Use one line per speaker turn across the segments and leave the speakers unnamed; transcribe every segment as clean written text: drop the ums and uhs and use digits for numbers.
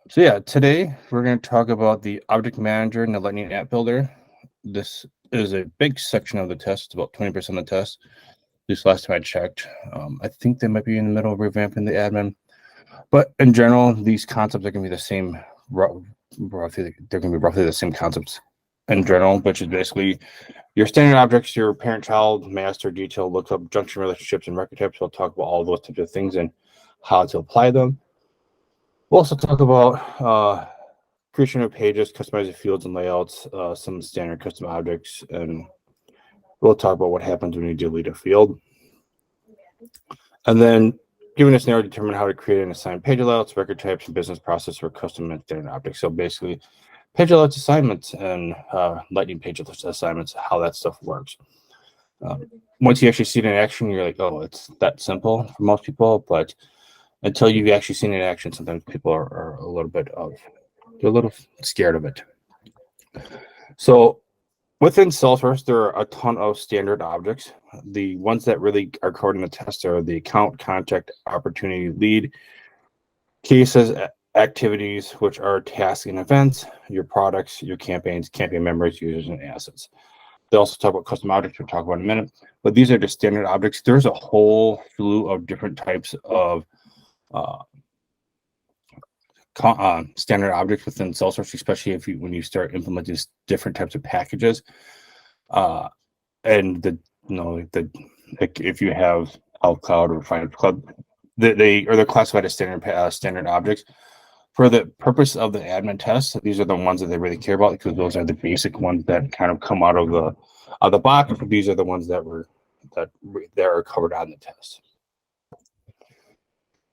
So yeah, today we're going to talk about the Object Manager and the Lightning App Builder. This is a big section of the test, about 20% of the test. This last time I checked. I think they might be in the middle of revamping the admin. But in general, these concepts are going to be the same. Roughly, they're going to be roughly the same concepts in general, which is basically your standard objects, your parent-child, master, detail, lookup, junction relationships, and record types. We'll talk about all those types of things and how to apply them. We'll also talk about creation of pages, customizing fields and layouts, some standard custom objects, and we'll talk about what happens when you delete a field. And then, given a scenario, determine how to create and assign page layouts, record types, and business process for custom and standard objects. So basically, page layouts assignments and Lightning page assignments, how that stuff works. Once you actually see it in action, you're like, oh, it's that simple for most people, but until you've actually seen it in action, sometimes people are a little bit they're a little scared of it. So within Salesforce, there are a ton of standard objects. The ones that really are covered in the test are the account, contact, opportunity, lead, cases, activities, which are tasks and events, your products, your campaigns, campaign members, users, and assets. They also talk about custom objects, we'll talk about in a minute, but these are the standard objects. There's a whole slew of different types of standard objects within Salesforce, especially when you start implementing different types of packages. And if you have Health Cloud or Finance Cloud, they're classified as standard objects. For the purpose of the admin test, these are the ones that they really care about because those are the basic ones that kind of come out of the box. These are the ones that are covered on the test.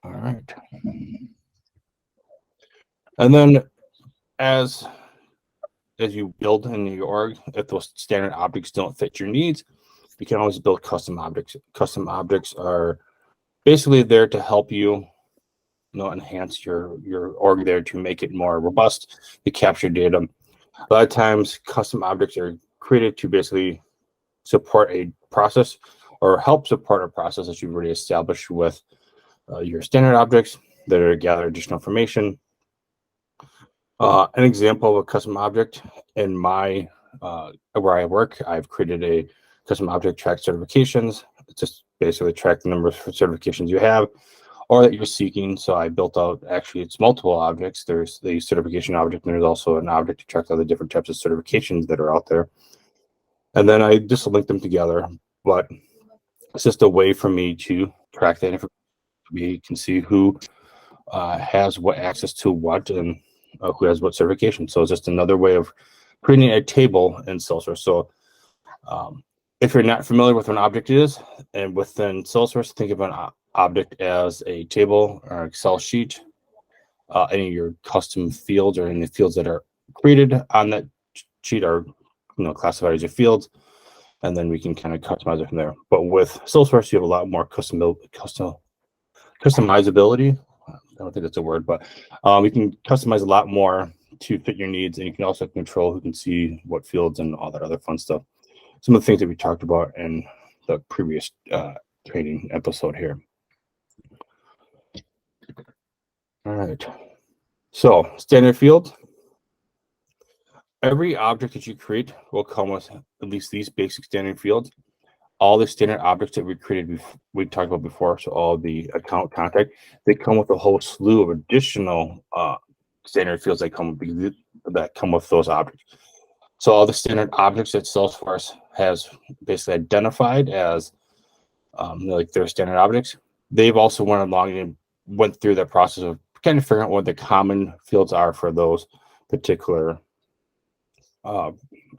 All right. And then as you build in your org, if those standard objects don't fit your needs, you can always build custom objects. Custom objects are basically there to help you, enhance your org there to make it more robust, to capture data. A lot of times custom objects are created to basically support a process or help support a process that you've already established with your standard objects that are to gather additional information. An example of a custom object in my where I work, I've created a custom object track certifications. It's just basically track the number of certifications you have or that you're seeking. So I built out, actually, it's multiple objects. There's the certification object, and there's also an object to track all the different types of certifications that are out there. And then I just link them together, but it's just a way for me to track that information. We can see who has what access to what and who has what certification. So it's just another way of creating a table in Salesforce. So if you're not familiar with what an object is, and within Salesforce, think of an object as a table or Excel sheet. Any of your custom fields or any fields that are created on that sheet are classified as your fields, and then we can kind of customize it from there. But with Salesforce, you have a lot more customizability. I don't think that's a word, but you can customize a lot more to fit your needs, and you can also control who can see what fields and all that other fun stuff. Some of the things that we talked about in the previous training episode here. All right. So standard fields. Every object that you create will come with at least these basic standard fields. All the standard objects that we talked about before, so all the account, contact, they come with a whole slew of additional standard fields that come with those objects. So all the standard objects that Salesforce has basically identified as like their standard objects, they've also went along and went through that process of kind of figuring out what the common fields are for those particular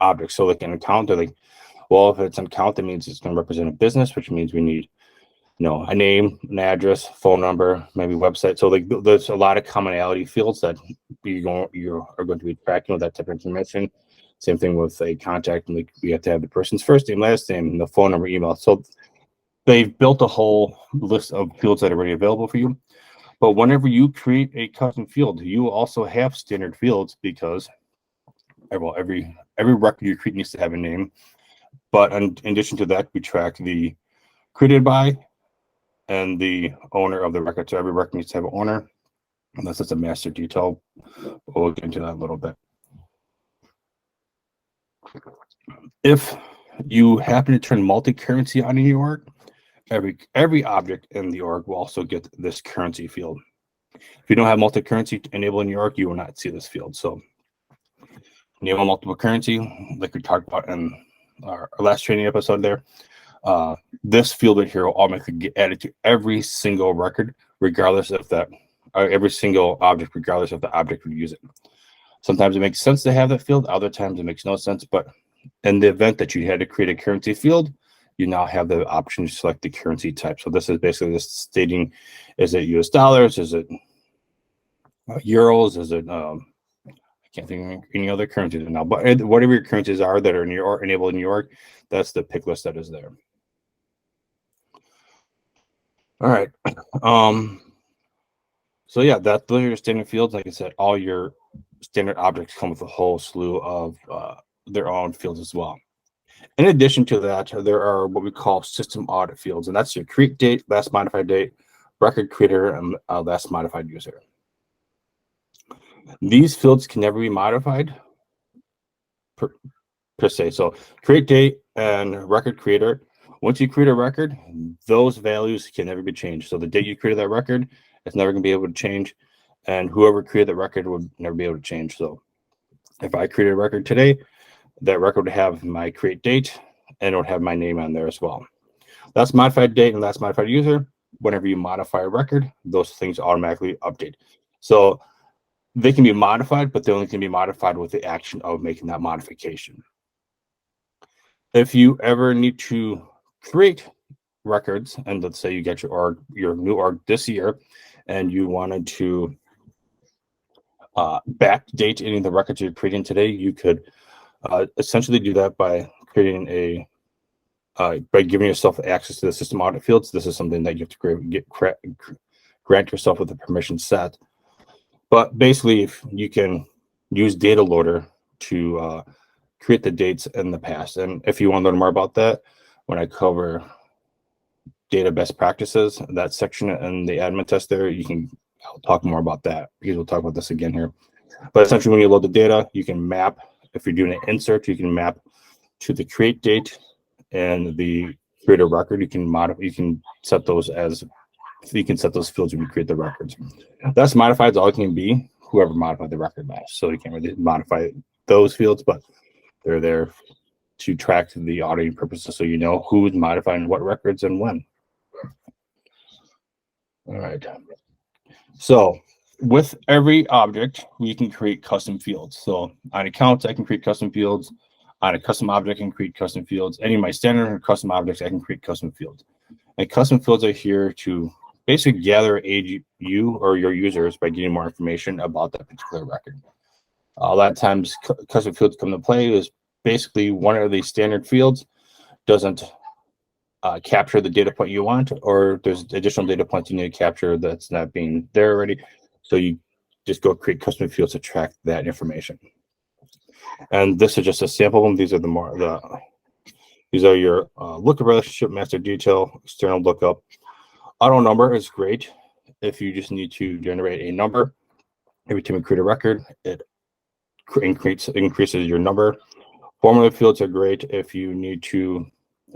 objects. So like an account, they're like, well, if it's an account, that means it's going to represent a business, which means we need, a name, an address, phone number, maybe website. So like there's a lot of commonality fields that you are going to be tracking with that type of information. Same thing with a contact, and like we have to have the person's first name, last name, and the phone number, email. So they've built a whole list of fields that are already available for you. But whenever you create a custom field, you also have standard fields because every record you create needs to have a name. But in addition to that, we track the created by and the owner of the record. So every record needs to have an owner. Unless it's a master detail. We'll get into that a little bit. If you happen to turn multi-currency on in your org, every object in the org will also get this currency field. If you don't have multi-currency enabled in your org, you will not see this field. So enable multiple currency, like we talked about in our last training episode there. This field right here will automatically get added to every single record, regardless of that, every single object, regardless if the object would use it. Sometimes it makes sense to have that field. Other times it makes no sense. But in the event that you had to create a currency field, you now have the option to select the currency type. So this is basically just stating, is it US dollars? Is it euros? Is it, I can't think of any other currencies now, but whatever your currencies are that are in your enabled in New York, that's the pick list that is there. All right. So yeah, those are your standard fields. Like I said, all your standard objects come with a whole slew of their own fields as well. In addition to that, there are what we call system audit fields, and that's your create date, last modified date, record creator, and last modified user. These fields can never be modified per se. So create date and record creator. Once you create a record, those values can never be changed. So the date you created that record, it's never going to be able to change, and whoever created the record would never be able to change. So if I created a record today, that record would have my create date, and it would have my name on there as well. Last modified date and last modified user, whenever you modify a record, those things automatically update. So they can be modified, but they only can be modified with the action of making that modification. If you ever need to create records, and let's say you get your new org this year, and you wanted to backdate any of the records you're creating today, you could essentially do that by creating by giving yourself access to the system audit fields. This is something that you have to grant yourself with the permission set. But basically, if you can use data loader to create the dates in the past. And if you want to learn more about that, when I cover data best practices, that section in the admin test there, I'll talk more about that, because we'll talk about this again here. But essentially, when you load the data, you can map. If you're doing an insert, you can map to the create date and the create a record. You can set those fields when you create the records. That's modified is all it can be, whoever modified the record last. So you can't really modify those fields, but they're there to track the auditing purposes, so you know who's modifying what records and when. All right. So with every object, we can create custom fields. So on accounts, I can create custom fields. On a custom object, I can create custom fields. Any of my standard or custom objects, I can create custom fields. And custom fields are here to basically gather you or your users by getting more information about that particular record. A lot of times, custom fields come to play is basically one of these standard fields doesn't capture the data point you want, or there's additional data points you need to capture that's not being there already. So you just go create custom fields to track that information. And this is just a sample of them. These are these are your lookup relationship, master detail, external lookup. Auto number is great if you just need to generate a number. Every time you create a record, it increases your number. Formula fields are great if you need to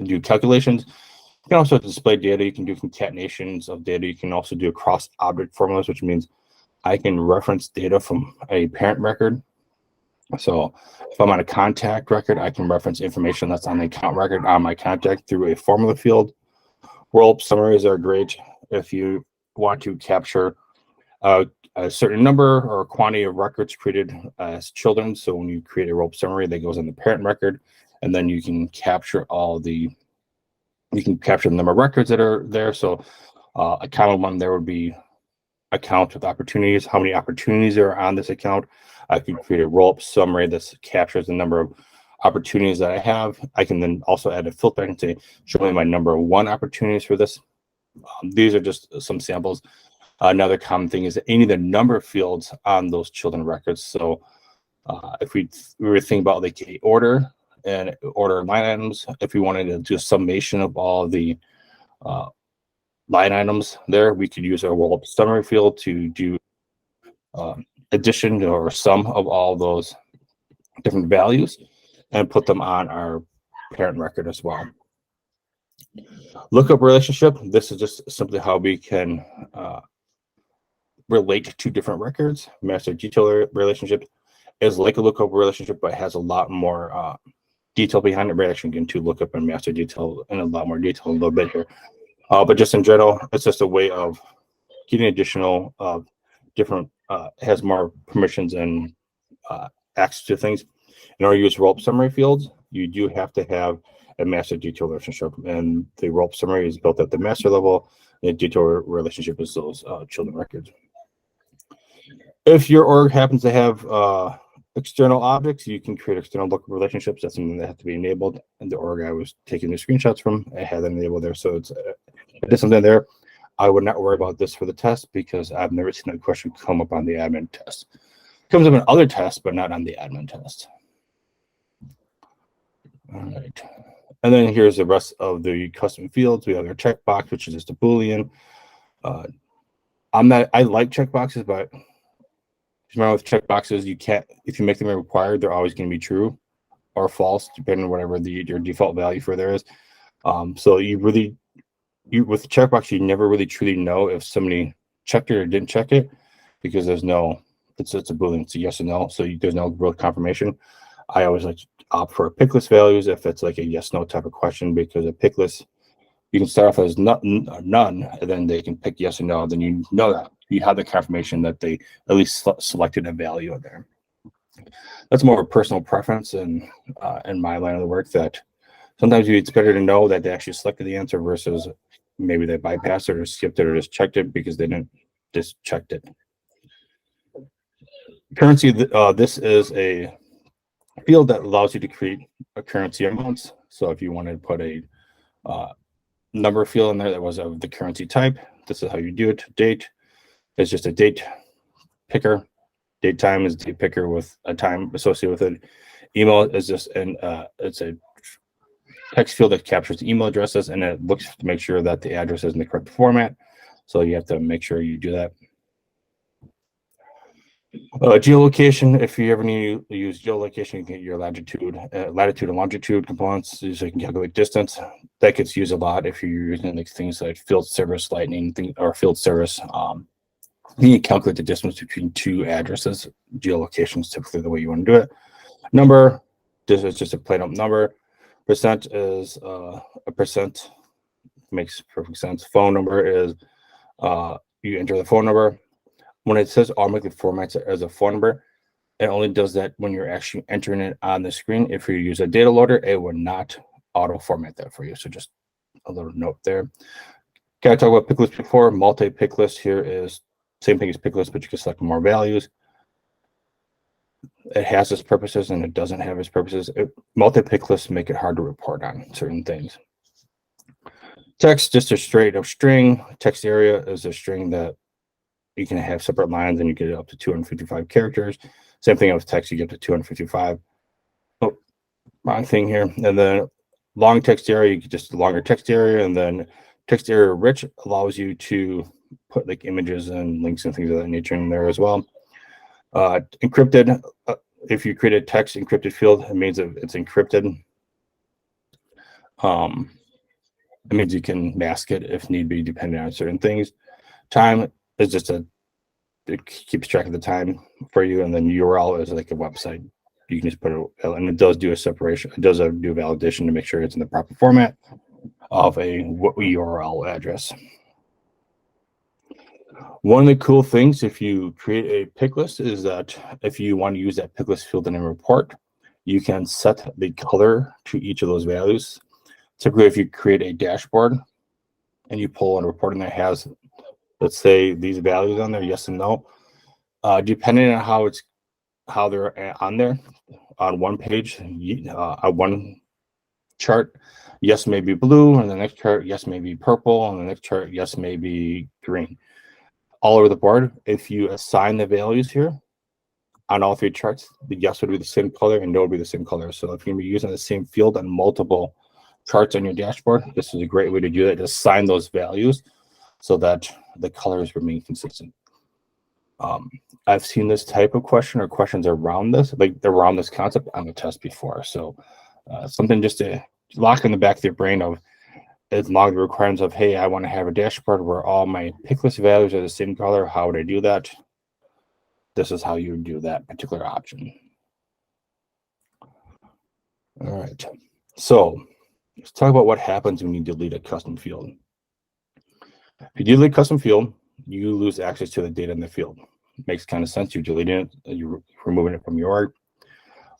do calculations. You can also display data. You can do concatenations of data. You can also do cross object formulas, which means I can reference data from a parent record. So if I'm on a contact record, I can reference information that's on the account record on my contact through a formula field. Roll-up summaries are great if you want to capture a certain number or quantity of records created as children. So when you create a roll-up summary, that goes on the parent record, and then you can capture the number of records that are there. So a common one there would be account with opportunities. How many opportunities are on this account? I can create a roll-up summary that captures the number of opportunities that I have. I can then also add a filter and say, show me my number one opportunities for this. These are just some samples. Another common thing is any of the number fields on those children records. So if we were thinking about like a order and order line items, if we wanted to do a summation of all the line items there, we could use our roll-up summary field to do addition or sum of all those different values and put them on our parent record as well. Lookup relationship, this is just simply how we can relate to different records. Master detail relationship is like a lookup relationship, but has a lot more detail behind it. We're actually getting to lookup and master detail in a lot more detail a little bit here. But just in general, it's just a way of getting additional different, has more permissions and access to things. In order to use roll-up summary fields, you do have to have a master detail relationship, and the roll-up summary is built at the master level, and the detail relationship is those children records. If your org happens to have external objects, you can create external lookup relationships. That's something that has to be enabled. And the org I was taking the screenshots from, I had that enabled there. So it's there's something there. I would not worry about this for the test because I've never seen a question come up on the admin test. It comes up in other tests, but not on the admin test. All right. And then here's the rest of the custom fields. We have our checkbox, which is just a Boolean. I like checkboxes, but remember with checkboxes, you can't, if you make them required, they're always going to be true or false, depending on whatever your default value for there is. So with checkbox, you never really truly know if somebody checked it or didn't check it, because there's no, it's a Boolean, it's a yes or no, so there's no real confirmation. I always like to opt for pick list values if it's like a yes no type of question, because a pick list, you can start off as none, and then they can pick yes or no. Then you know that you have the confirmation that they at least selected a value in there. That's more of a personal preference in my line of the work, that sometimes it's better to know that they actually selected the answer versus maybe they bypassed it or skipped it or just checked it because they didn't just checked it. Currency, this is a field that allows you to create a currency amounts. So if you wanted to put a number field in there that was of the currency type, this is how you do it. Date is just a date picker. Date time is date picker with a time associated with it. Email is just it's a text field that captures the email addresses, and it looks to make sure that the address is in the correct format. So you have to make sure you do that. Geolocation, if you ever need to use geolocation, you can get your latitude and longitude components so you can calculate distance. That gets used a lot if you're using like things like field service lightning or field service. You can calculate the distance between two addresses. Geolocation is typically the way you want to do it. Number, this is just a plain up number. Percent is a percent, makes perfect sense. Phone number is you enter the phone number. When it says automatically formats it as a phone number, it only does that when you're actually entering it on the screen. If you use a data loader, it would not auto format that for you. So just a little note there. Okay, I talked about pick list before. Multi-pick list here is same thing as pick list, but you can select more values. It has its purposes and it doesn't have its purposes. Multi-pick lists make it hard to report on certain things. Text, just a straight up string. Text area is a string that you can have separate lines and you get up to 255 characters. Same thing with text, you get to 255. Oh, wrong thing here. And then long text area, you get just a longer text area, and then text area rich allows you to put like images and links and things of that nature in there as well. Encrypted, if you create a text encrypted field, it means that it's encrypted. It means you can mask it if need be, depending on certain things. Time is just it keeps track of the time for you, and then URL is like a website. You can just put it, and it does do a separation. It does do validation to make sure it's in the proper format of a URL address. One of the cool things if you create a pick list is that if you want to use that pick list field in a report, you can set the color to each of those values. Typically, if you create a dashboard and you pull a report in that has, let's say, these values on there, yes and no, depending on how they're on there, on one page, on one chart, yes may be blue, and the next chart, yes may be purple, and the next chart, yes may be green. All over the board, if you assign the values here on all three charts, the yes would be the same color and no would be the same color. So if you're going to be using the same field on multiple charts on your dashboard, this is a great way to do that, to assign those values so that the colors remain consistent. I've seen this type of question or questions around this, like around this concept on the test before. So something just to lock in the back of your brain of, as long as the requirements of, hey, I want to have a dashboard where all my pick list values are the same color. How would I do that? This is how you would do that particular option. All right. So let's talk about what happens when you delete a custom field. If you delete a custom field, you lose access to the data in the field. It makes kind of sense. You're deleting it, you're removing it from your org.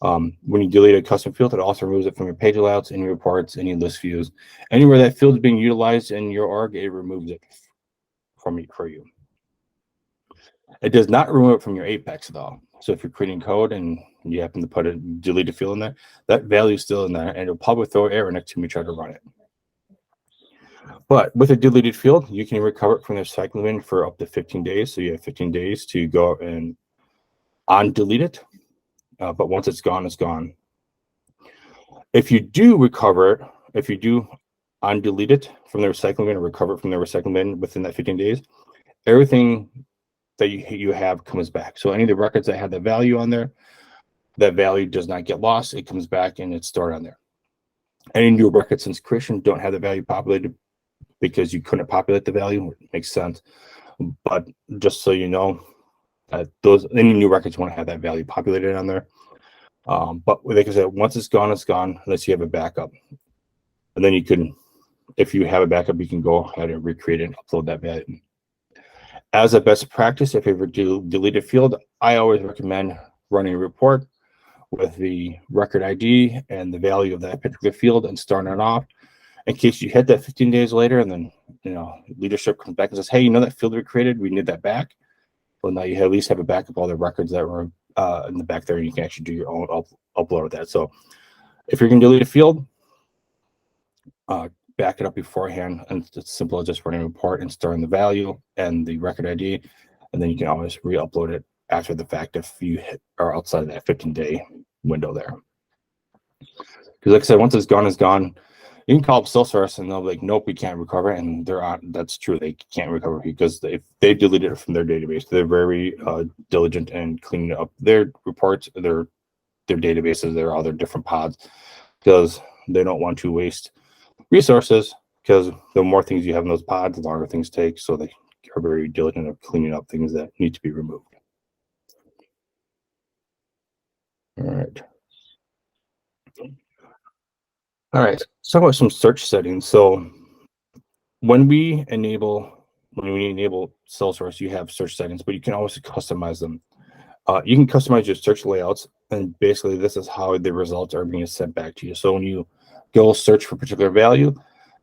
When you delete a custom field, it also removes it from your page layouts, any reports, any list views. Anywhere that field is being utilized in your org, it removes it for you. It does not remove it from your Apex though. So if you're creating code and you happen to put a deleted field in there, that value is still in there, and it'll probably throw an error next time you try to run it. But with a deleted field, you can recover it from the recycling bin for up to 15 days. So you have 15 days to go and undelete it. But once it's gone, it's gone. If you do recover it, if you do undelete it from the recycling bin or recover it from the recycling bin within that 15 days, everything that you have comes back. So any of the records that have the value on there, that value does not get lost. It comes back and it's stored on there. Any new records since creation don't have the value populated because you couldn't populate the value. It makes sense. But just so you know, any new records won't have that value populated on there. But like I said, once it's gone, unless you have a backup. And then you can, if you have a backup, you can go ahead and recreate it and upload that value. As a best practice, if you ever delete a field, I always recommend running a report with the record ID and the value of that particular field and starting it off in case you hit that 15 days later and then, leadership comes back and says, hey, that field we created, we need that back. Well, now you at least have a backup of all the records that were in the back there, and you can actually do your own upload of that. So if you're going to delete a field, back it up beforehand, and it's simple as just running a report and storing the value and the record ID, and then you can always re-upload it after the fact if you are outside of that 15-day window there. Because like I said, once it's gone, it's gone. You can call up Salesforce and they'll be like, nope, we can't recover it. And that's true. They can't recover because if they deleted it from their database, they're very diligent in cleaning up their reports, their databases, their other different pods, because they don't want to waste resources, because the more things you have in those pods, the longer things take. So they are very diligent of cleaning up things that need to be removed. All right. All right, let's talk about some search settings. So when we enable Salesforce, you have search settings, but you can always customize them. You can customize your search layouts, and basically this is how the results are being sent back to you. So when you go search for a particular value,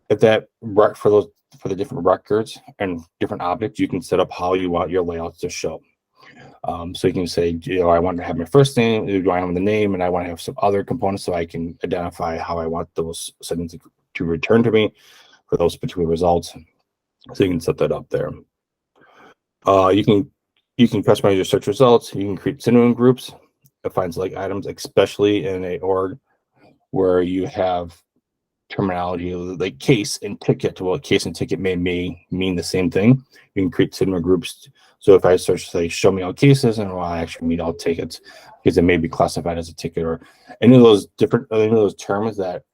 if that for the different records and different objects, you can set up how you want your layouts to show. So you can say, I want to have my first name, do I have the name, and I want to have some other components so I can identify how I want those settings to return to me for those particular results. So you can set that up there. You can customize your search results. You can create synonym groups. It finds like items, especially in a org where you have terminology like case and ticket. Well, case and ticket may mean the same thing. You can create synonym groups. So if I search, say, show me all cases, and I actually mean all tickets, because it may be classified as a ticket, or any of those terms that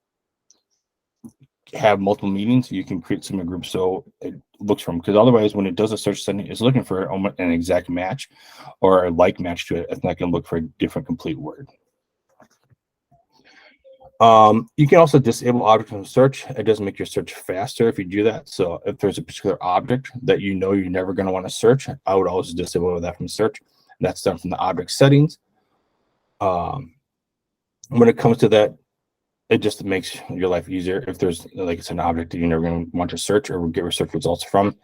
have multiple meanings, you can create synonym groups so it looks from, because otherwise when it does a search setting, it's looking for an exact match or a like match to it. It's not going to look for a different complete word. You can also disable object from search. It does make your search faster if you do that. So if there's a particular object that you're never going to want to search, I would always disable that from search. And that's done from the object settings. When it comes to that, it just makes your life easier. If there's it's an object that you're never going to want to search or get research results from,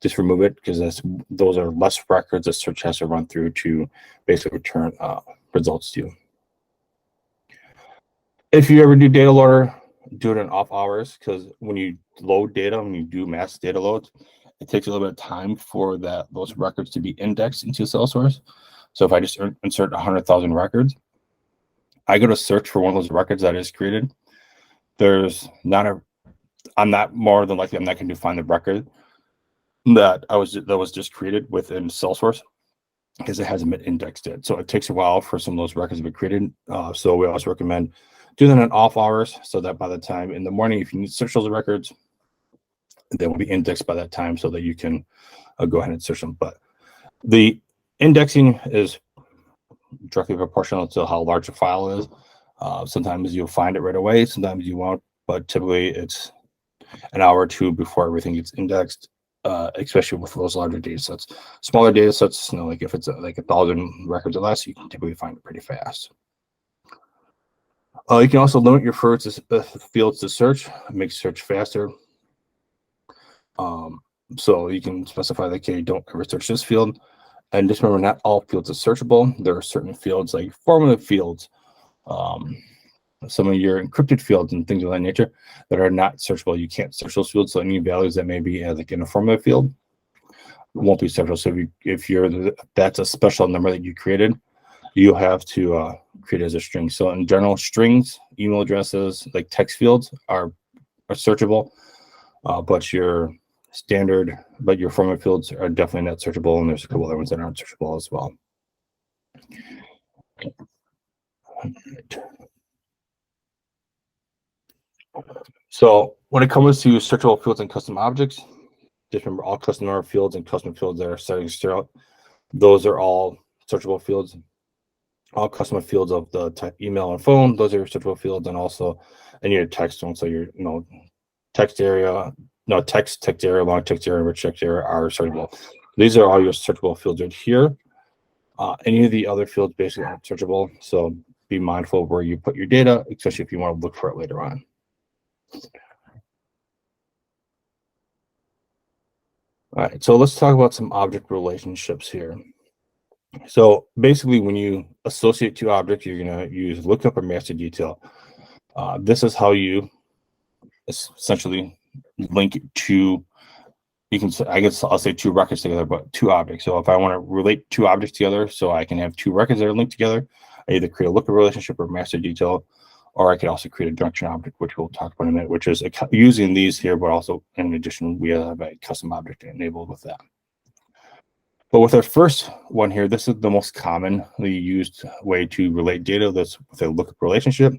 just remove it, because those are less records that search has to run through to basically return results to you. If you ever do data loader, do it in off hours, because when you load data, when you do mass data loads, it takes a little bit of time for those records to be indexed into Salesforce. So if I just insert 100,000 records, I go to search for one of those records that I just created. I'm not more than likely I'm not going to find the record that was just created within Salesforce. because it hasn't been indexed yet. So it takes a while for some of those records to be created. So we also recommend doing that in off hours, so that by the time in the morning, if you need to search those records, they will be indexed by that time so that you can go ahead and search them. But the indexing is directly proportional to how large a file is. Sometimes you'll find it right away, sometimes you won't, but typically it's an hour or two before everything gets indexed, especially with those larger data sets. Smaller data sets, like if it's like 1,000 records or less, you can typically find it pretty fast. You can also limit your fields to search, make search faster. So you can specify like, okay, don't ever search this field. And just remember, not all fields are searchable. There are certain fields like formative fields, some of your encrypted fields and things of that nature that are not searchable. You can't search those fields. So any values that may be like in a formative field won't be searchable. So if that's a special number that you created, you'll have to create as a string. So in general, strings, email addresses, like text fields are searchable, but your formative fields are definitely not searchable, and there's a couple other ones that aren't searchable as well. So when it comes to searchable fields and custom objects, just remember all custom fields and custom fields that are setting throughout, those are all searchable fields. All custom fields of the type email and phone, those are searchable fields, and also any of your text ones. So your text area, text area, long text area, rich text area are searchable. These are all your searchable fields right here. Any of the other fields basically aren't searchable. So be mindful of where you put your data, especially if you want to look for it later on. All right, so let's talk about some object relationships here. So basically, when you associate two objects, you're going to use lookup or master detail. This is how you essentially link two. I'll say two records together, but two objects. So if I want to relate two objects together, so I can have two records that are linked together, I either create a lookup relationship or master detail, or I could also create a junction object, which we'll talk about in a minute, which is using these here, but also in addition, we have a custom object enabled with that. But with our first one here, this is the most commonly used way to relate data. That's with a lookup relationship.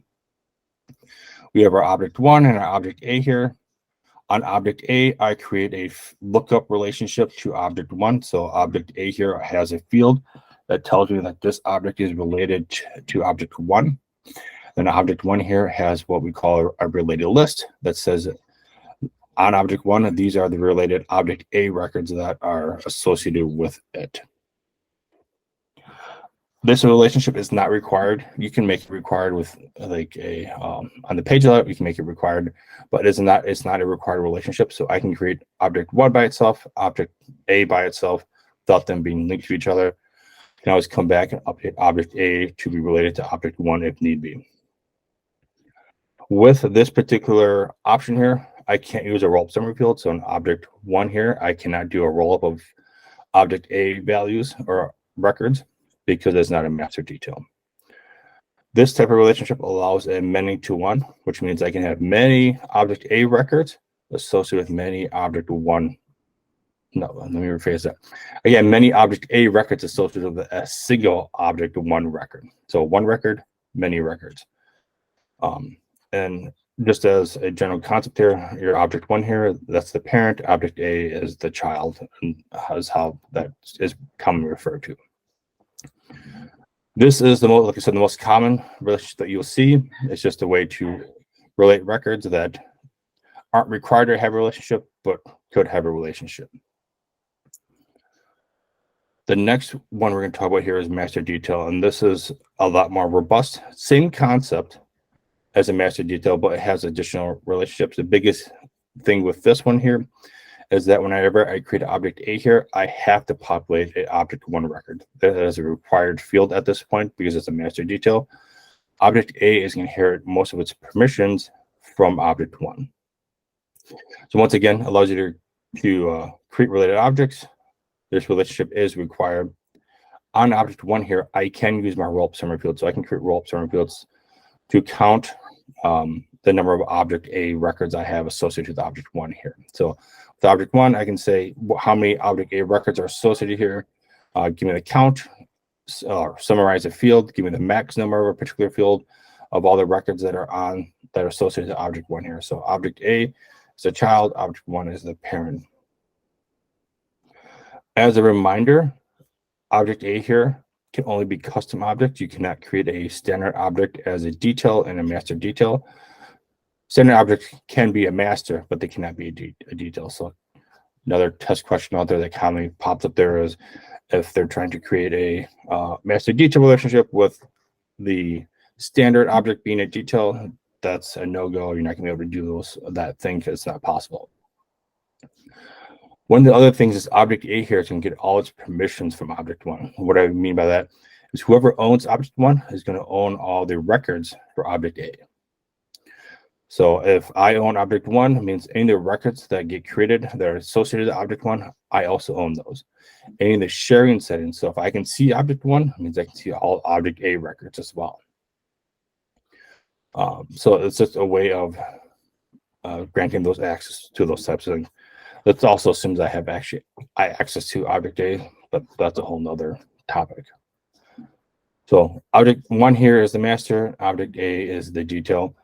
We have our object 1 and our object A here. On object A, I create a lookup relationship to object 1. So object A here has a field that tells me that this object is related to object 1. Then object 1 here has what we call a related list that says on object 1, these are the related object A records that are associated with it. This relationship is not required. You can make it required with like a on the page layout. You can make it required, but it's not a required relationship. So I can create object 1 by itself, object A by itself, without them being linked to each other. You can always come back and update object A to be related to object 1 if need be. With this particular option here, I can't use a rollup summary field. So in object 1 here, I cannot do a rollup of object A values or records because it's not a master detail. This type of relationship allows a many to one, which means I can have many object A records associated with many object 1. No, let me rephrase that. Again, many object A records associated with a single object 1 record. So one record, many records. And just as a general concept here, your object 1 here, that's the parent, object A is the child, and is how that is commonly referred to. This is like I said, the most common relationship that you'll see. It's just a way to relate records that aren't required to have a relationship, but could have a relationship. The next one we're going to talk about here is master detail, and this is a lot more robust. Same concept as a master detail, but it has additional relationships. The biggest thing with this one here is that whenever I create object A here, I have to populate an object 1 record. That is a required field at this point because it's a master detail. Object A is going to inherit most of its permissions from object 1. So once again, allows you to create related objects. This relationship is required. On object 1 here, I can use my rollup summary field. So I can create rollup summary fields to count the number of object A records I have associated with object 1 here. So with object 1, I can say how many object A records are associated here. give me the count, summarize a field, give me the max number of a particular field of all the records that are associated to object 1 here. So object A is a child, object 1 is the parent. As a reminder, object A here can only be custom object. You cannot create a standard object as a detail and a master detail. Standard object can be a master, but they cannot be a detail. So another test question out there that commonly pops up there is if they're trying to create a master detail relationship with the standard object being a detail, that's a no-go. You're not going to be able to do that thing because it's not possible. One of the other things is object A here can get all its permissions from object 1. What I mean by that is whoever owns object 1 is going to own all the records for object A. So if I own object 1, it means any of the records that get created that are associated to object 1, I also own those. Any of the sharing settings, so if I can see object 1, it means I can see all object A records as well. So it's just a way of granting those access to those types of things. That also assumes I have access to object A, but that's a whole nother topic. So object 1 here is the master, object A is the detail.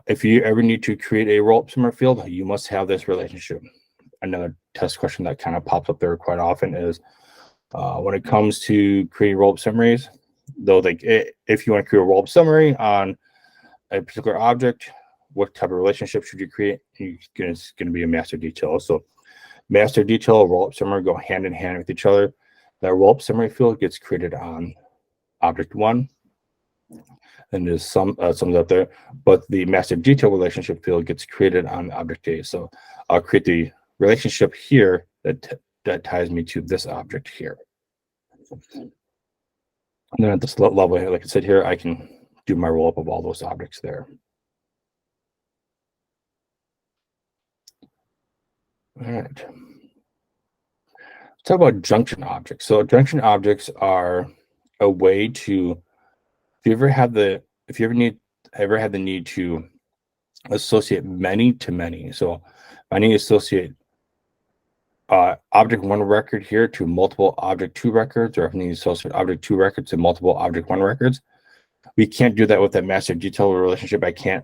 If you ever need to create a roll-up summary field, you must have this relationship. Another test question that kind of pops up there quite often is when it comes to creating roll-up summaries, though, like if you want to create a roll-up summary on a particular object, what type of relationship should you create? It's going to be a master detail. So master detail, roll-up summary go hand in hand with each other. That roll-up summary field gets created on object 1. And there's some up there, but the master detail relationship field gets created on object A. So I'll create the relationship here that ties me to this object here. And then at this level here, like I said here, I can do my roll up of all those objects there. All right. Let's talk about junction objects. So junction objects are a way to, if you ever had the need to associate many to many. So I need to associate object 1 record here to multiple object 2 records, or if I need to associate object 2 records to multiple object 1 records. We can't do that with that master detail relationship. I can't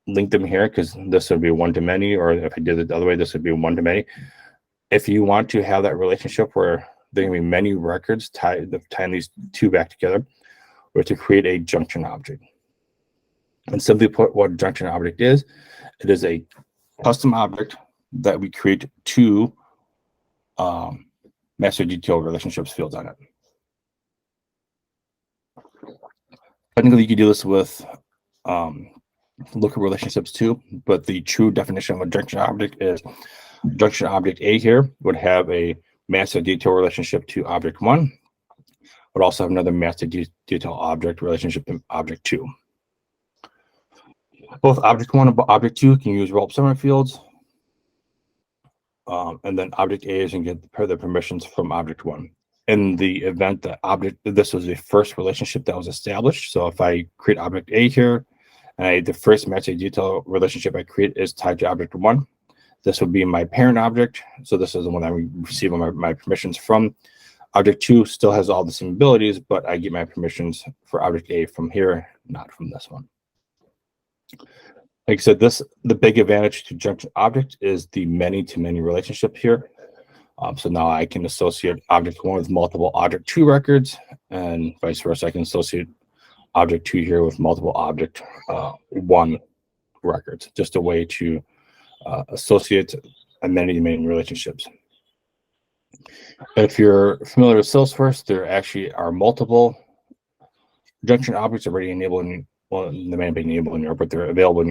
link them here because this would be 1 to many, or if I did it the other way, this would be 1 to many. If you want to have that relationship where there can be many records tying these two back together, we have to create a junction object. And simply put, what a junction object is, it is a custom object that we create two master detail relationships fields on it. Technically, you can do this with lookup relationships too, but the true definition of a junction object is junction object A here would have a master detail relationship to object 1, would also have another master detail object relationship to object 2. Both object 1 and object 2 can use roll-up summary fields, and then object A is going to get the permissions from object 1. In the event that this was the first relationship that was established, so if I create object A here, and the first master detail relationship I create is tied to object 1, this would be my parent object. So this is the one I'm receiving my permissions from. Object 2 still has all the same abilities, but I get my permissions for object A from here, not from this one. Like I said, the big advantage to junction object is the many-to-many relationship here. So now I can associate object 1 with multiple object 2 records, and vice versa. I can associate object 2 here with multiple object 1 records. Just a way to associate many-to-many relationships. If you're familiar with Salesforce, there actually are multiple junction objects already enabled in, well, they may not be enabled in Europe, but they're available in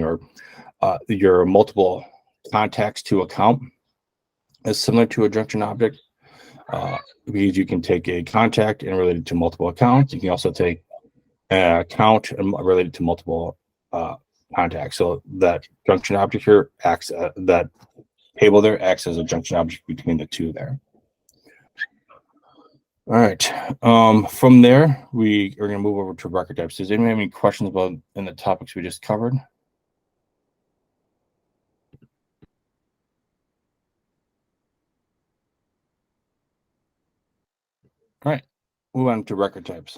your multiple contacts to account is similar to a junction object. Because you can take a contact and relate it to multiple accounts. You can also take an account and relate it to multiple contacts. So that junction object here acts, that table there acts as a junction object between the two there. All right. From there, we are going to move over to record types. Does anyone have any questions about in the topics we just covered? All right, move on to record types.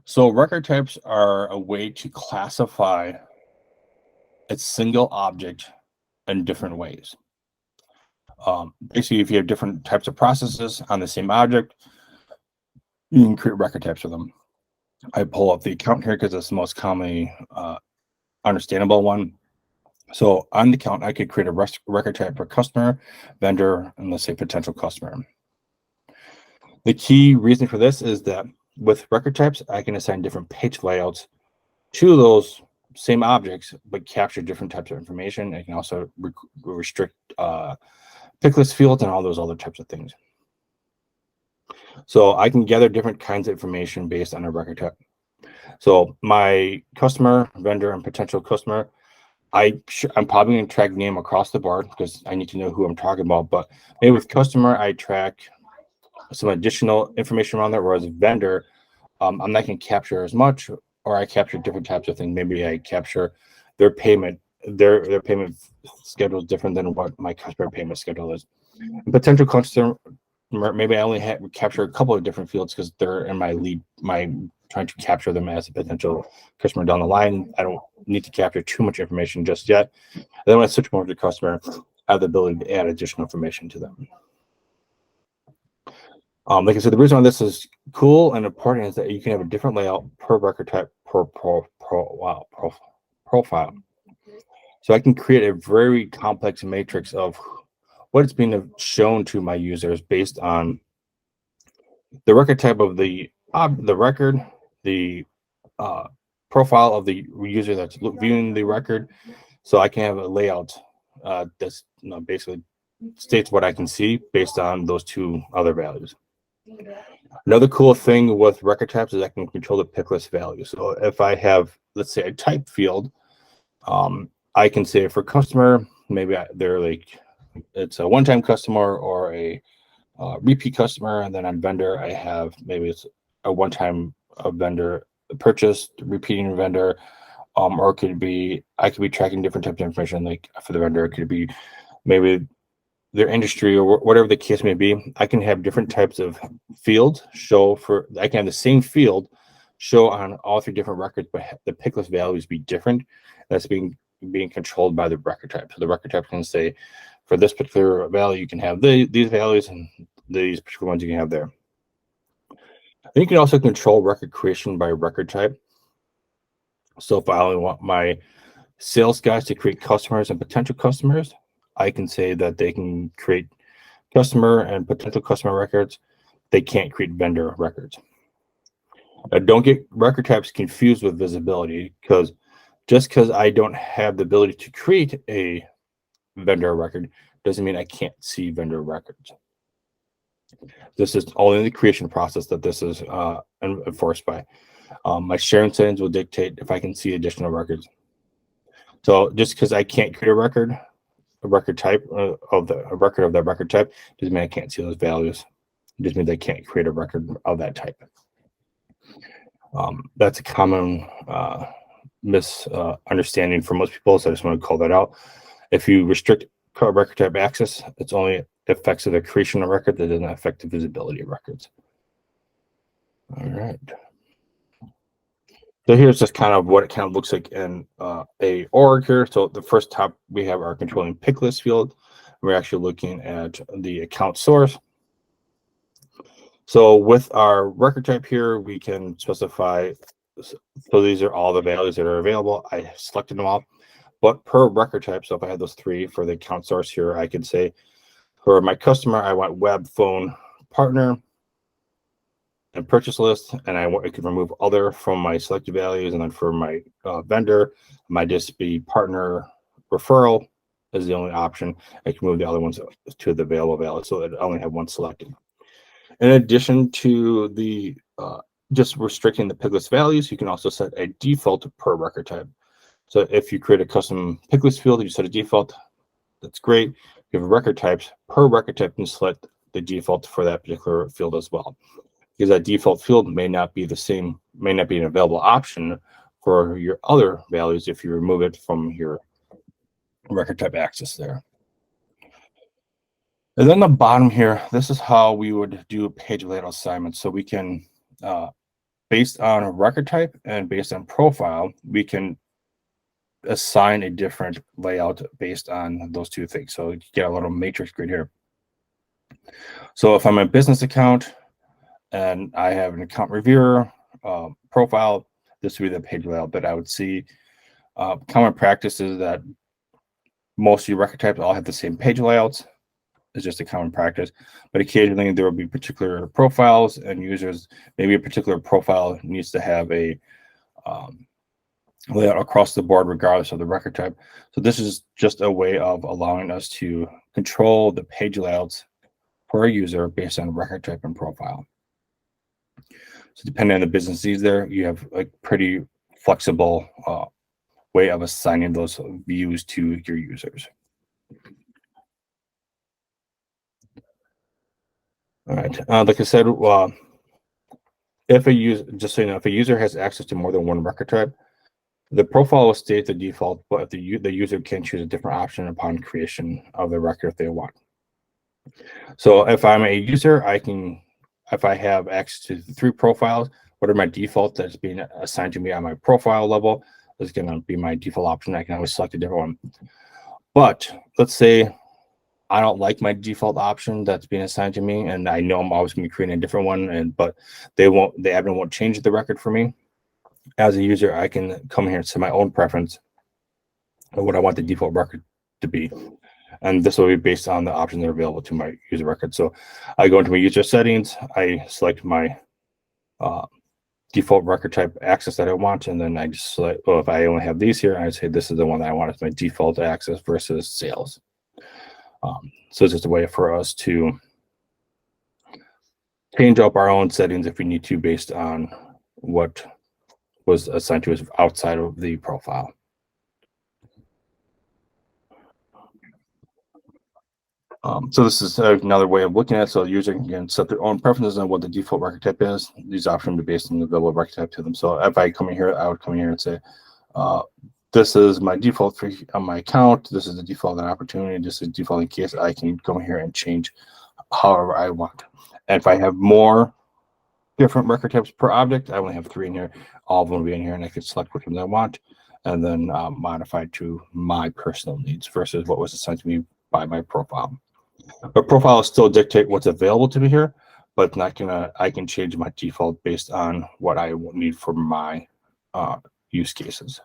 So record types are a way to classify a single object in different ways. Basically, if you have different types of processes on the same object, you can create record types for them. I pull up the account here because it's the most commonly understandable one. So on the account, I could create a record type for customer, vendor, and let's say potential customer. The key reason for this is that with record types, I can assign different page layouts to those same objects, but capture different types of information. I can also restrict pick list fields and all those other types of things. So I can gather different kinds of information based on a record type. So my customer, vendor, and potential customer, I'm probably going to track name across the board because I need to know who I'm talking about. But maybe with customer, I track some additional information around there, whereas vendor, I'm not going to capture as much, or I capture different types of things. Maybe I capture their payment, their payment schedule is different than what my customer payment schedule is. And potential customer, maybe I only capture a couple of different fields because they're in my lead, trying to capture them as a potential customer down the line. I don't need to capture too much information just yet. And then when I switch over to the customer, I have the ability to add additional information to them. Like I said, the reason why this is cool and important is that you can have a different layout per record type per profile. So I can create a very complex matrix of what is being shown to my users based on the record type of the record, the profile of the user that's viewing the record. So I can have a layout that's basically states what I can see based on those two other values. Another cool thing with record types is I can control the pick list value. So if I have, let's say, a type field, I can say for customer, maybe they're like, it's a one-time customer or a repeat customer. And then on vendor, I have maybe it's a one-time vendor purchase, repeating vendor, or it could be, I could be tracking different types of information. Like for the vendor, it could be maybe their industry or whatever the case may be. I can have different types of fields show I can have the same field show on all three different records, but the pick list values be different. That's being controlled by the record type. So the record type can say, for this particular value, you can have these values, and these particular ones you can have there. And you can also control record creation by record type. So if I only want my sales guys to create customers and potential customers, I can say that they can create customer and potential customer records. They can't create vendor records. Don't get record types confused with visibility, because just because I don't have the ability to create a vendor record doesn't mean I can't see vendor records. This is only the creation process that this is enforced by. My sharing settings will dictate if I can see additional records. So just because I can't create a record type of that record type doesn't mean I can't see those values. It just means I can't create a record of that type. That's a common misunderstanding for most people, so I just want to call that out. If you restrict record type access, it's only affects the creation of record, that doesn't affect the visibility of records. All right. So here's just kind of what it kind of looks like in a org here. So the first top, we have our controlling pick list field. We're actually looking at the account source. So with our record type here, we can specify, so these are all the values that are available. I selected them all, but per record type. So if I had those three for the account source here, I could say for my customer, I want web, phone, partner, and purchase list, and I could remove other from my selected values. And then for my vendor, it might just be partner referral is the only option. I can move the other ones to the available value, so that I only have one selected. In addition to the just restricting the pick list values, you can also set a default per record type. So if you create a custom pick list field, you set a default, that's great. If you have record types, per record type, you can select the default for that particular field as well, because that default field may not be the same, may not be an available option for your other values if you remove it from your record type access there. And then the bottom here, this is how we would do a page layout assignment. So we can, based on a record type and based on profile, we can assign a different layout based on those two things. So you get a little matrix grid here. So if I'm a business account and I have an account reviewer profile, this would be the page layout that I would see. Common practice is that most of your record types all have the same page layouts. It's just a common practice, but occasionally there will be particular profiles and users. Maybe a particular profile needs to have a layout across the board regardless of the record type. So this is just a way of allowing us to control the page layouts for a user based on record type and profile. So depending on the business needs there, you have a pretty flexible way of assigning those views to your users. All right, like I said, if a user, just so you know, if a user has access to more than one record type, the profile will stay at the default, but if the user can choose a different option upon creation of the record if they want. So if I'm a user, I can, if I have access to the 3 profiles, what are my default that's being assigned to me on my profile level is going to be my default option. I can always select a different one. But let's say I don't like my default option that's being assigned to me, and I know I'm always going to be creating a different one, but the admin won't change the record for me. As a user, I can come here and set my own preference of what I want the default record to be. And this will be based on the options that are available to my user record. So I go into my user settings, I select my default record type access that I want, and then I just select, well, if I only have these here, I say this is the one that I want as my default access versus sales. So it's just a way for us to change up our own settings if we need to based on what was assigned to us outside of the profile. So this is another way of looking at it. So the user can set their own preferences on what the default record type is. These options are based on the available record type to them. So if I come in here, I would come in here and say, this is my default for on my account. This is the default opportunity. This is default in case. I can come here and change however I want. And if I have more different record types per object, I only have 3 in here. All of them will be in here, and I can select which ones I want, and then modify to my personal needs versus what was assigned to me by my profile. But profile will still dictate what's available to me here, but not gonna. I can change my default based on what I need for my use cases.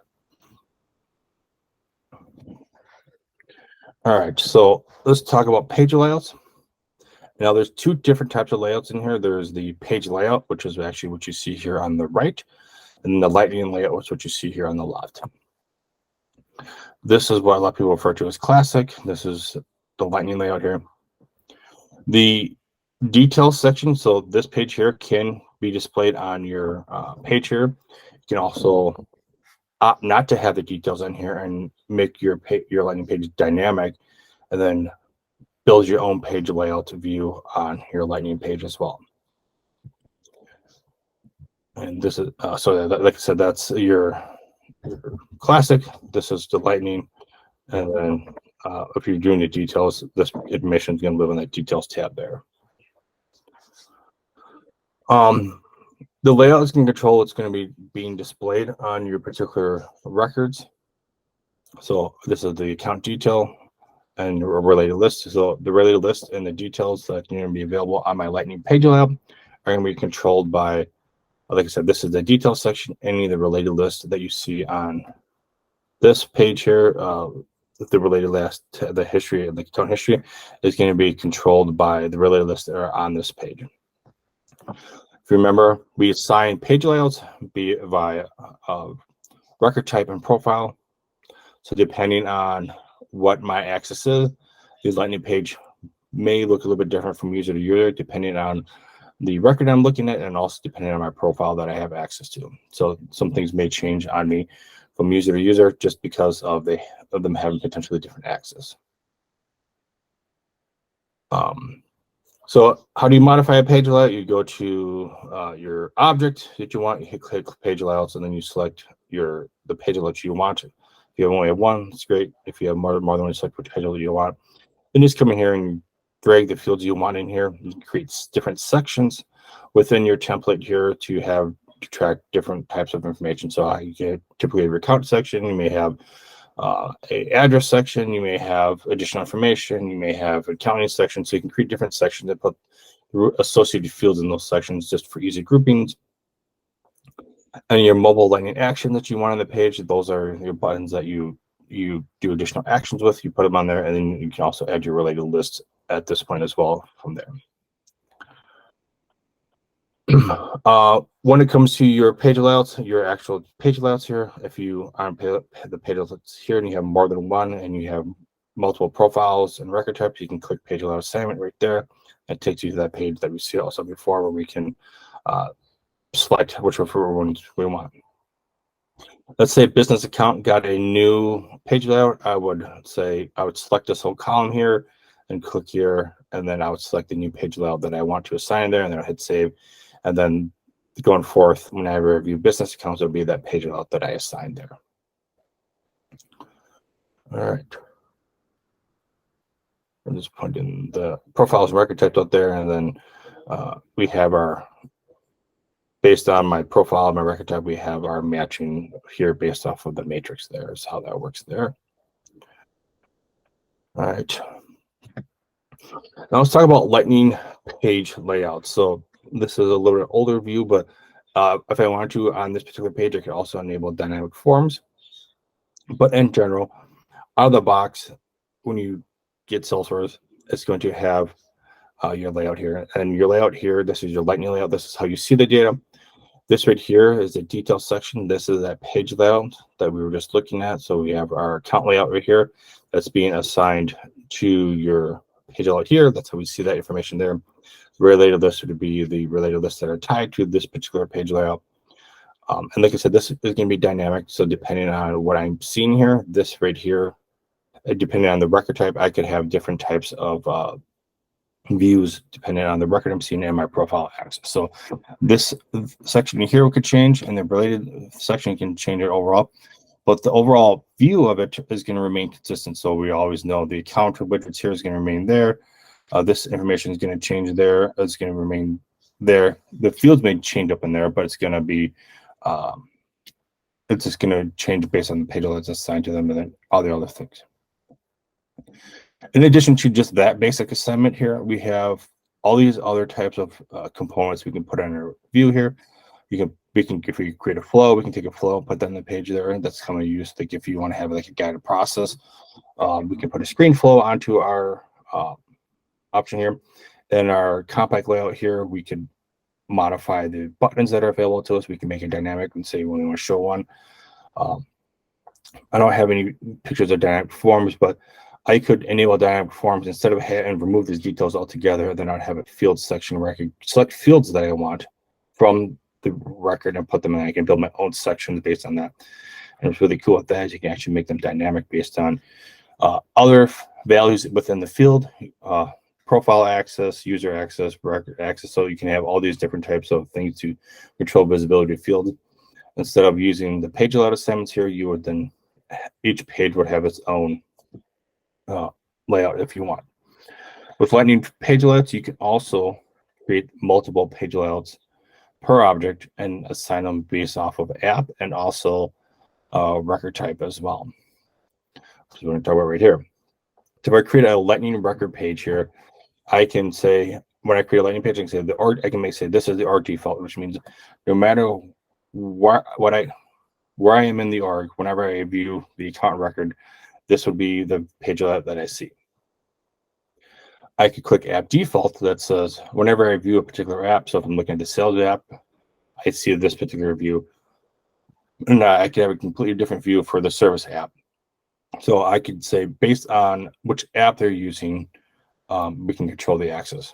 All right, so let's talk about page layouts. Now, there's 2 different types of layouts in here. There's the page layout, which is actually what you see here on the right, and the lightning layout, which is what you see here on the left. This is what a lot of people refer to as classic. This is the lightning layout here. The details section, so this page here can be displayed on your page here. You can also opt not to have the details in here and make your landing page dynamic, and then build your own page layout view on your lightning page as well. And this is so like I said, that's your classic. This is the lightning, and then if you're doing the details, this information is going to live in that details tab there. The layout is going to control what's going to be being displayed on your particular records. So this is the account detail and a related list. So the related list and the details that are going to be available on my lightning page layout are going to be controlled by, like I said, this is the detail section. Any of the related list that you see on this page here, the related list, the history and the account history is going to be controlled by the related lists that are on this page. If you remember, we assign page layouts be via record type and profile. So depending on what my access is, the lightning page may look a little bit different from user to user, depending on the record I'm looking at, and also depending on my profile that I have access to. So some things may change on me from user to user just because of them having potentially different access. So how do you modify a page layout? You go to your object that you want, you click page layouts, and then you select the page layout you want. If you only have one, it's great. If you have more than one, you select which page layout you want. Then just come in here and drag the fields you want in here. You can create different sections within your template here to track different types of information. So you get typically your account section, you may have a address section, you may have additional information, you may have accounting section. So you can create different sections and put associated fields in those sections just for easy groupings. And your mobile lightning action that you want on the page, those are your buttons that you do additional actions with. You put them on there, and then you can also add your related lists at this point as well from there. When it comes to your page layouts, your actual page layouts here, if you are on the page layouts here and you have more than one and you have multiple profiles and record types, you can click page layout assignment right there. It takes you to that page that we see also before, where we can select whichever ones we want. Let's say business account got a new page layout. I would select this whole column here and click here, and then I would select the new page layout that I want to assign there, and then I'll hit save. And then going forth, when I review business accounts, it'll be that page layout that I assigned there. All right. I'm just putting the profiles and record types out there, and then we have our, based on my profile and my record type, we have our matching here based off of the matrix there is how that works there. All right. Now let's talk about Lightning page layout. So this is a little bit older view, but if I wanted to on this particular page, I could also enable dynamic forms. But in general, out of the box, when you get Salesforce, it's going to have your layout here. And your layout here, this is your Lightning layout. This is how you see the data. This right here is the detail section. This is that page layout that we were just looking at. So we have our account layout right here that's being assigned to your page layout here. That's how we see that information there. Related lists would be the related lists that are tied to this particular page layout. And like I said, this is going to be dynamic. So depending on what I'm seeing here, this right here, depending on the record type, I could have different types of views depending on the record I'm seeing in my profile access. So this section here could change, and the related section can change it overall. But the overall view of it is going to remain consistent. So we always know the account widgets here is going to remain there. This information is going to change there. It's going to remain there. The fields may change up in there, but it's going to be, it's just going to change based on the page that's assigned to them, and then all the other things. In addition to just that basic assignment here, we have all these other types of components we can put on our view here. If we create a flow, we can take a flow, put that on the page there. That's kind of used, like if you want to have like a guided process, we can put a screen flow onto our option here. Then our compact layout here, we could modify the buttons that are available to us. We can make it dynamic and say when we want to show one. I don't have any pictures of dynamic forms, but I could enable dynamic forms instead of and remove these details altogether. Then I'd have a field section where I could select fields that I want from the record and put them in. I can build my own sections based on that. And what's really cool with that is you can actually make them dynamic based on other values within the field, profile access, user access, record access. So you can have all these different types of things to control visibility of field. Instead of using the page layout assignments here, you would then, each page would have its own layout if you want. With Lightning page layouts, you can also create multiple page layouts per object and assign them based off of app and also record type as well. So we're going to talk about right here. So if I create a Lightning record page here, I can say, when I create a Lightning page, I can say I can say this is the org default, which means no matter where I am in the org, whenever I view the account record, this would be the page layout that I see. I could click app default that says whenever I view a particular app, so if I'm looking at the sales app, I see this particular view, and I could have a completely different view for the service app. So I could say based on which app they're using, we can control the access.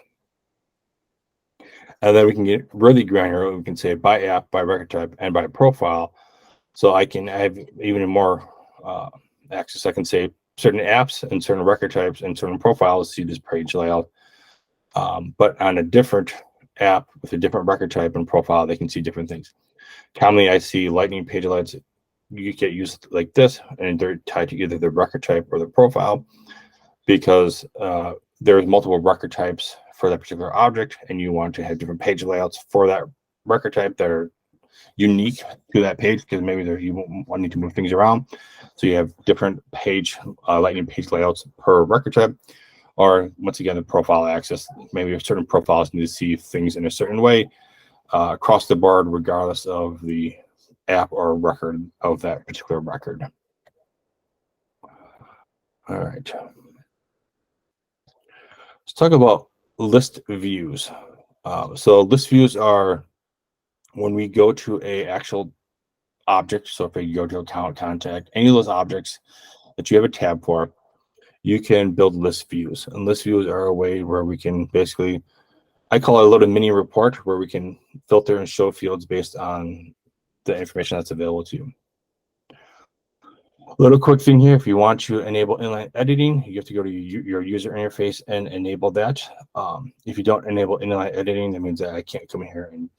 And then we can get really granular. We can say by app, by record type, and by profile. So I can have even more access. I can say certain apps and certain record types and certain profiles see this page layout. But on a different app with a different record type and profile, they can see different things. Commonly, I see Lightning page layouts you get used like this, and they're tied to either the record type or the profile, because there's multiple record types for that particular object, and you want to have different page layouts for that record type that are unique to that page, because maybe you won't need to move things around. So you have different Lightning page layouts per record type. Or once again, the profile access. Maybe certain profiles need to see things in a certain way across the board, regardless of the app or record of that particular record. All right. Let's talk about list views. So list views are when we go to a actual object. So if you go to account, contact, any of those objects that you have a tab for, you can build list views. And list views are a way where we can basically, I call it a little mini report, where we can filter and show fields based on the information that's available to you. A little quick thing here, if you want to enable inline editing, you have to go to your user interface and enable that. If you don't enable inline editing, that means that I can't come in here and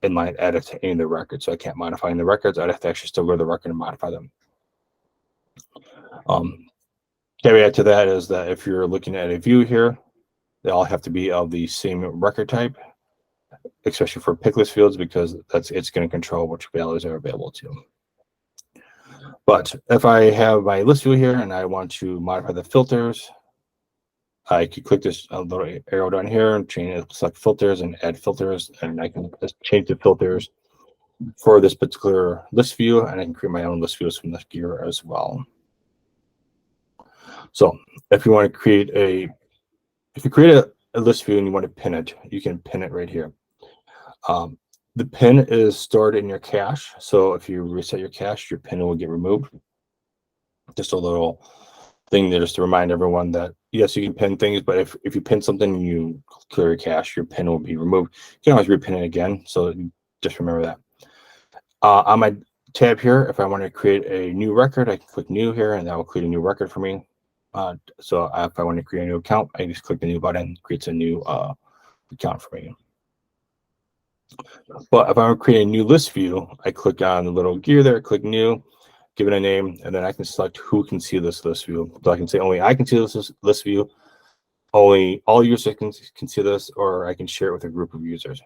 inline edit any of the records. So I can't modify any of the records. I'd have to actually still go to the record and modify them. Caveat to that is that if you're looking at a view here, they all have to be of the same record type, especially for pick list fields, because it's going to control which values are available to you. But if I have my list view here and I want to modify the filters, I could click this little arrow down here and select filters and add filters, and I can just change the filters for this particular list view, and I can create my own list views from this gear as well. So if you want to create a list view and you want to pin it, you can pin it right here. The pin is stored in your cache. So if you reset your cache, your pin will get removed. Just a little thing there just to remind everyone that, yes, you can pin things, but if you pin something and you clear your cache, your pin will be removed. You can always repin it again. So just remember that. On my tab here, if I want to create a new record, I can click new here, and that will create a new record for me. So if I want to create a new account, I just click the new button, creates a new account for me. But if I want to create a new list view, I click on the little gear there, click new, give it a name, and then I can select who can see this list view. So I can say only I can see this list view, only all users can see this, or I can share it with a group of users.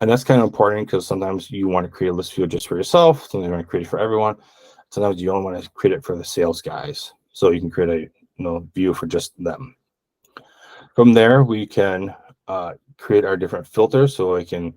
And that's kind of important because sometimes you want to create a list view just for yourself, sometimes you want to create it for everyone. Sometimes you don't want to create it for the sales guys. So you can create a view for just them. From there, we can create our different filters. So I can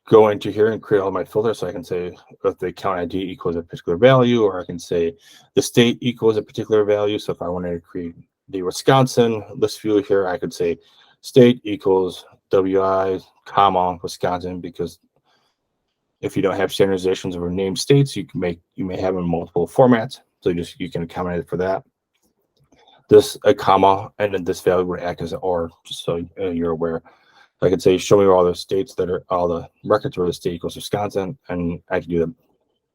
go into here and create all my filters. So I can say if the account ID equals a particular value, or I can say the state equals a particular value. So if I wanted to create the Wisconsin list view here, I could say state equals WI, comma, Wisconsin, because if you don't have standardizations of named states, you may have in multiple formats. So you can accommodate it for that. This a comma and then this value would act as an or, just so you're aware. I could say show me all the states that are all the records where the state equals Wisconsin, and I can do them.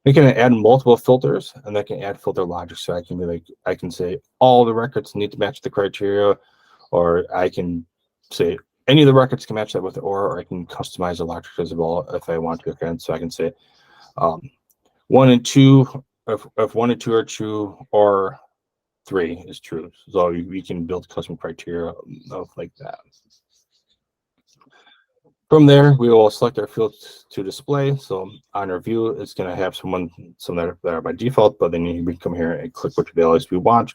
We can add multiple filters, and that can add filter logic. So I can be like, I can say all the records need to match the criteria, or I can say any of the records can match that with or I can customize the logic as well if I want to. Again, so I can say 1 and 2, if 1 and 2 are true, or 3 is true. So we can build custom criteria of like that. From there, we will select our fields to display. So on our view, it's going to have some that are by default, but then we come here and click which values we want,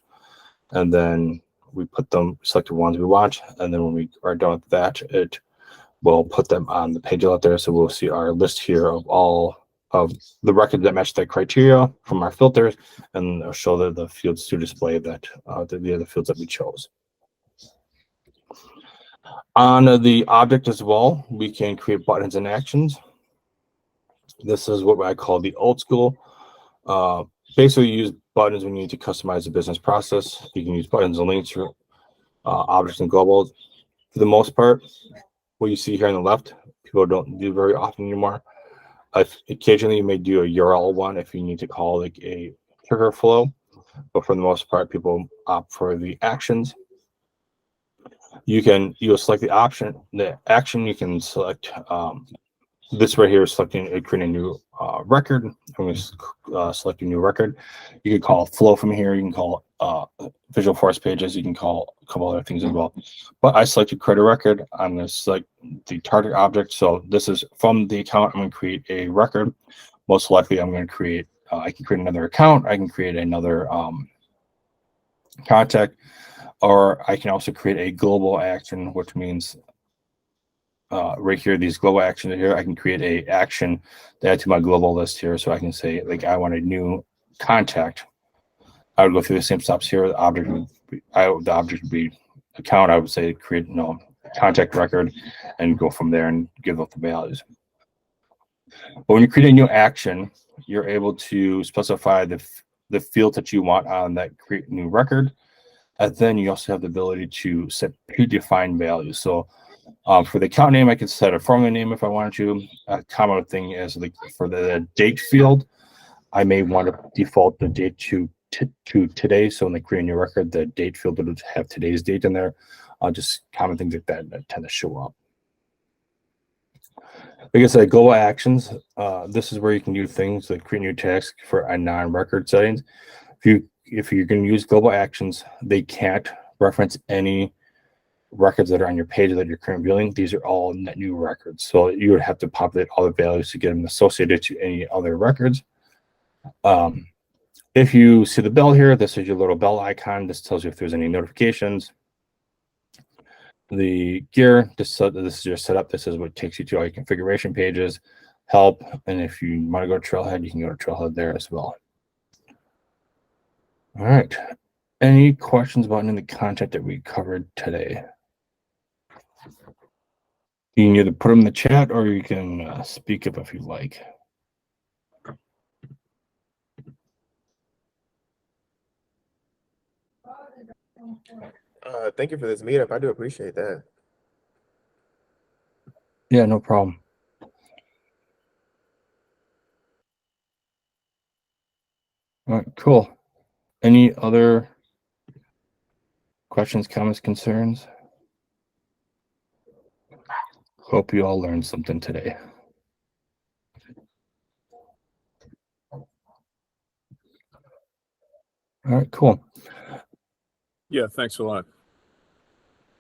and then we put them, select the ones we want, and then when we are done with that, it will put them on the page out there. So we'll see our list here of all of the records that match that criteria from our filters, and it'll show the fields to display that the other fields that we chose. On the object as well, we can create buttons and actions. This is what I call the old school. Basically, you use buttons when you need to customize the business process. You can use buttons and links for objects and globals. For the most part, what you see here on the left, people don't do very often anymore. Occasionally, you may do a URL one if you need to call like a trigger flow, but for the most part, people opt for the actions. You'll select the action. You can select this right here is creating a new record. I'm going to select a new record. You can call flow from here. You can call Visual Force Pages. You can call a couple other things as well. But I selected create a record. I'm going to select the target object. So this is from the account. I'm going to create a record. Most likely, I'm going to create. I can create another account. I can create another contact, or I can also create a global action, which means right here, these global actions here, I can create a action to add to my global list here. So I can say, like, I want a new contact. I would go through the same steps here. The object would be account. I would say create contact record and go from there and give up the values. But when you create a new action, you're able to specify the field that you want on that create new record. And then you also have the ability to set predefined values. So for the account name, I can set a formula name if I wanted to. A common thing is, like, for the date field, I may want to default the date to today. So when they create a new record, the date field would have today's date in there. Just common things like that tend to show up. Like I said, global actions. This is where you can do things like create new tasks for a non-record settings. If you're going to use global actions, they can't reference any records that are on your page that you're currently viewing. These are all net new records. So you would have to populate all the values to get them associated to any other records. If you see the bell here, this is your little bell icon. This tells you if there's any notifications. The gear, this is your setup. This is what takes you to all your configuration pages, help. And if you want to go to Trailhead, you can go to Trailhead there as well. All right. Any questions about any of the content that we covered today? You can either put them in the chat or you can speak up if you like.
Thank you for this meetup. I do appreciate that.
Yeah, no problem. All right, cool. Any other questions, comments, concerns? Hope you all learned something today. All right, cool.
Yeah, thanks a lot.